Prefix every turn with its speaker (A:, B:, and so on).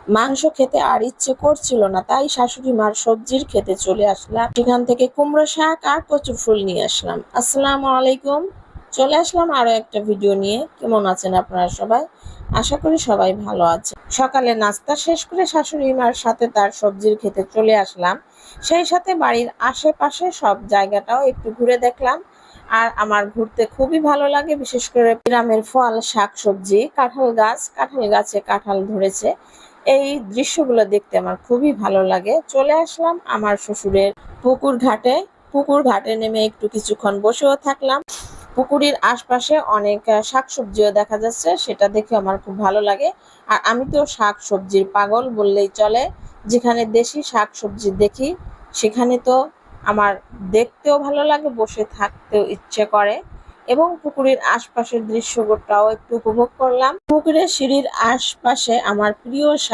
A: মাংস খেতে আর ইচ্ছে করছিল না, তাই শাশুড়ি মার সবজির খেতে চলে আসলাম। সেখান থেকে কুমড়ো শাক আর কচু ফুল নিয়ে আসলাম। আসসালামু আলাইকুম। চলে আসলাম আরো একটা ভিডিও নিয়ে। কেমন আছেন আপনারা সবাই? আশা করি সবাই ভালো আছে। সকালে নাস্তা শেষ করে শাশুড়ি মার সাথে তার সবজির খেতে চলে আসলাম। সেই সাথে বাড়ির আশেপাশে সব জায়গাটাও একটু ঘুরে দেখলাম। আর আমার ঘুরতে খুবই ভালো লাগে, বিশেষ করে গ্রামের ফল, শাক সবজি, কাঁঠাল গাছে কাঁঠাল ধরেছে, এই দৃশ্যগুলো দেখতে আমার খুবই ভালো লাগে। চলে আসলাম আমার শ্বশুরের পুকুর ঘাটে নেমে একটু কিছুক্ষণ বসেও থাকলাম। পুকুরের আশপাশে অনেক শাকসবজিও দেখা যাচ্ছে, সেটা দেখে আমার খুব ভালো লাগে। আর আমি তো শাকসবজির পাগল বললেই চলে। যেখানে দেশি শাকসবজি দেখি সেখানে তো আমার দেখতেও ভালো লাগে, বসে থাকতেও ইচ্ছে করে। এবং পুকুরের আশপাশের দৃশ্যটাও একটু উপভোগ করলাম। পুকুরের সিঁড়ির আশপাশে আমার প্রিয়